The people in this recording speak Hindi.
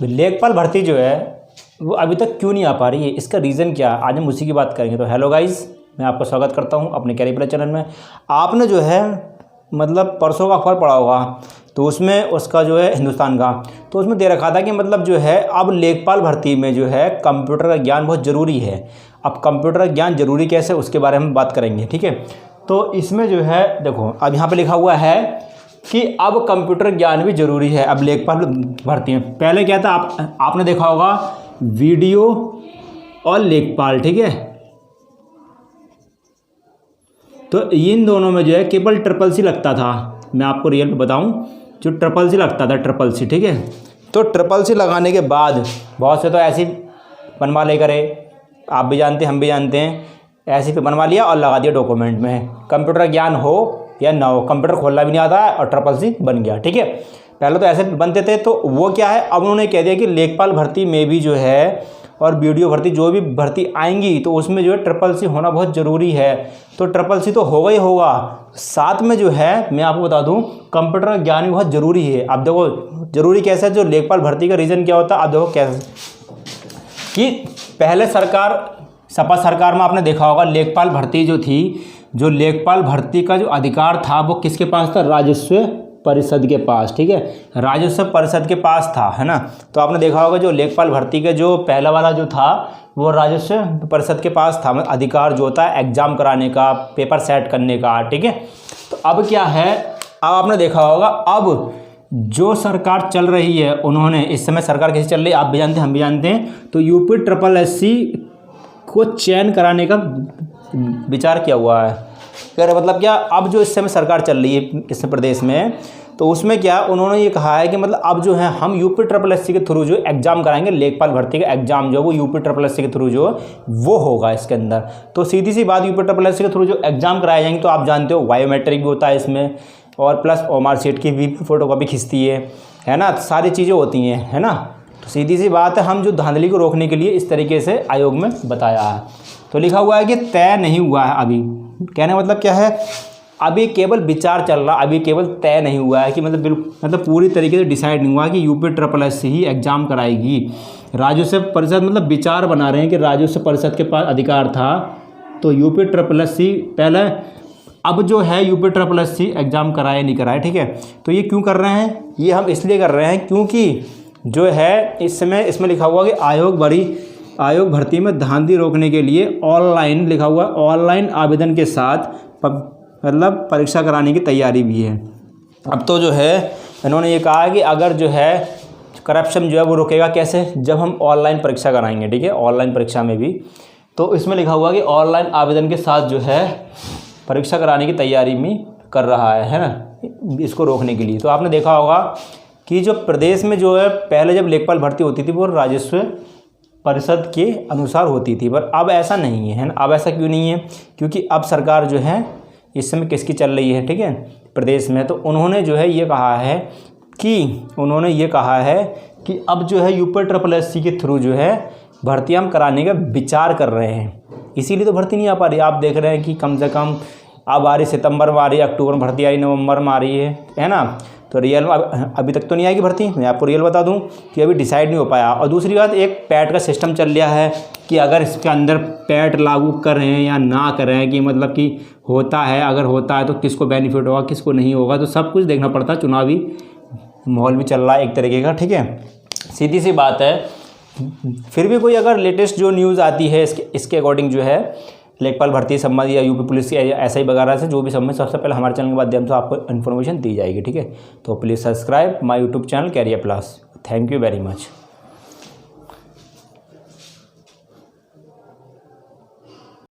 लेखपाल भर्ती जो है वो अभी तक क्यों नहीं आ पा रही है, इसका रीज़न क्या है, आज हम उसी की बात करेंगे। तो हेलो गाइस, मैं आपका स्वागत करता हूं अपने कैरियर प्लस चैनल में। आपने जो है मतलब परसों का अखबार पढ़ा होगा, तो उसमें उसका जो है हिंदुस्तान का, तो उसमें दे रखा था कि मतलब जो है अब लेखपाल भर्ती में जो है कंप्यूटर का ज्ञान बहुत ज़रूरी है। अब कंप्यूटर का ज्ञान ज़रूरी कैसे, उसके बारे में बात करेंगे, ठीक है। तो इसमें जो है देखो, अब यहाँ पे लिखा हुआ है कि अब कंप्यूटर ज्ञान भी ज़रूरी है अब लेखपाल भर्ती में। पहले क्या था, आपने देखा होगा वीडियो और लेखपाल, ठीक है। तो इन दोनों में जो है केवल CCC लगता था। मैं आपको रियल में बताऊं, जो CCC लगता था, CCC, ठीक है। तो CCC लगाने के बाद बहुत से तो ऐसे बनवा ले करे, आप भी जानते हैं हम भी जानते हैं, ऐसे ही बनवा लिया और लगा दिया डॉक्यूमेंट में। कंप्यूटर ज्ञान हो या ना हो, कंप्यूटर खोलना भी नहीं आता है और CCC बन गया, ठीक है। पहले तो ऐसे बनते थे, तो वो क्या है, अब उन्होंने कह दिया कि लेखपाल भर्ती में भी जो है और वीडियो भर्ती जो भी भर्ती आएंगी तो उसमें जो है CCC होना बहुत ज़रूरी है। तो CCC तो होगा ही होगा, साथ में जो है मैं आपको बता दूं कंप्यूटर का ज्ञान भी बहुत ज़रूरी है। अब देखो ज़रूरी कैसे है, जो लेखपाल भर्ती का रीज़न क्या होता है, अब देखो कैसे कि पहले सपा सरकार में आपने देखा होगा लेखपाल भर्ती जो थी, जो लेखपाल भर्ती का जो अधिकार था वो किसके पास था, राजस्व परिषद के पास, ठीक है। राजस्व परिषद के पास था, है ना। तो आपने देखा होगा जो लेखपाल भर्ती का जो पहला वाला जो था वो राजस्व परिषद के पास था, मतलब अधिकार जो होता है एग्जाम कराने का, पेपर सेट करने का, ठीक है। तो अब क्या है, अब आपने देखा होगा अब जो सरकार चल रही है, उन्होंने इस समय सरकार कैसे चल रही है आप भी जानते हैं हम भी जानते हैं। तो UPSSC को चयन कराने का विचार किया हुआ है। अगर मतलब क्या, अब जो इस समय सरकार चल रही है इस प्रदेश में, तो उसमें क्या उन्होंने ये कहा है कि मतलब अब जो है हम UPSSC के थ्रू जो एग्ज़ाम कराएंगे, लेखपाल भर्ती का एग्ज़ाम जो वो UPSSC के थ्रू जो वो होगा इसके अंदर। तो सीधी सी बात, UPSSC के थ्रू जो एग्ज़ाम कराए जाएंगे, तो आप जानते हो बायोमेट्रिक भी होता है इसमें, और प्लस OMR शीट की भी फोटोकॉपी खिंचती है ना, सारी चीज़ें होती हैं, है ना। तो सीधी सी बात है, हम जो धांधली को रोकने के लिए इस तरीके से आयोग में बताया है। तो लिखा हुआ है कि तय नहीं हुआ है अभी, कहने मतलब क्या है, अभी केवल विचार चल रहा, अभी केवल तय नहीं हुआ है कि मतलब पूरी तरीके से डिसाइड नहीं हुआ कि UPSSC ही एग्ज़ाम कराएगी। राजस्व परिषद मतलब विचार बना रहे हैं कि राजस्व परिषद के पास अधिकार था, तो UPSSC पहले, अब जो है UPSSC एग्ज़ाम कराए नहीं कराए, ठीक है। तो ये क्यों कर रहे हैं, ये हम इसलिए कर रहे हैं क्योंकि जो है इस समय इसमें लिखा हुआ कि आयोग भर्ती में धांधली रोकने के लिए ऑनलाइन, लिखा हुआ ऑनलाइन आवेदन के साथ मतलब परीक्षा कराने की तैयारी भी है। अब तो जो है इन्होंने ये कहा है कि अगर जो है करप्शन जो है वो रुकेगा कैसे, जब हम ऑनलाइन परीक्षा कराएंगे, ठीक है, ऑनलाइन परीक्षा में भी। तो इसमें लिखा हुआ कि ऑनलाइन आवेदन के साथ जो है परीक्षा कराने की तैयारी में कर रहा है ना, इसको रोकने के लिए। तो आपने देखा होगा कि जो प्रदेश में जो है पहले जब लेखपाल भर्ती होती थी वो राजस्व परिषद के अनुसार होती थी, पर अब ऐसा नहीं है ना। अब ऐसा क्यों नहीं है, क्योंकि अब सरकार जो है इस समय किसकी चल रही है, ठीक है, प्रदेश में। तो उन्होंने जो है ये कहा है कि अब जो है UPSSC के थ्रू जो है भर्ती हम कराने का विचार कर रहे हैं, इसीलिए तो भर्ती नहीं आ पा रही। आप देख रहे हैं कि कम से कम अब आ रही, सितंबर में आ रही है, अक्टूबर में भर्ती आ रही, नवंबर में आ रही है ना। तो रियल में अभी तक तो नहीं आएगी भर्ती। मैं आपको रियल बता दूं कि अभी डिसाइड नहीं हो पाया। और दूसरी बात, एक पैट का सिस्टम चल रहा है कि अगर इसके अंदर पैट लागू करें या ना करें, कि मतलब कि होता है, अगर होता है तो किसको बेनिफिट होगा किसको नहीं होगा, तो सब कुछ देखना पड़ता है। चुनावी माहौल भी चल रहा है एक तरीके का, ठीक है, सीधी सी बात है। फिर भी कोई अगर लेटेस्ट जो न्यूज़ आती है इसके अकॉर्डिंग जो है लेखपाल भर्ती संबंधी या UP पुलिस की ऐसा ही वगैरह से जो भी संबंध, सबसे पहले हमारे चैनल के माध्यम से आपको इन्फॉर्मेशन दी जाएगी, ठीक है। तो please subscribe my YouTube channel career plus. Thank you very much.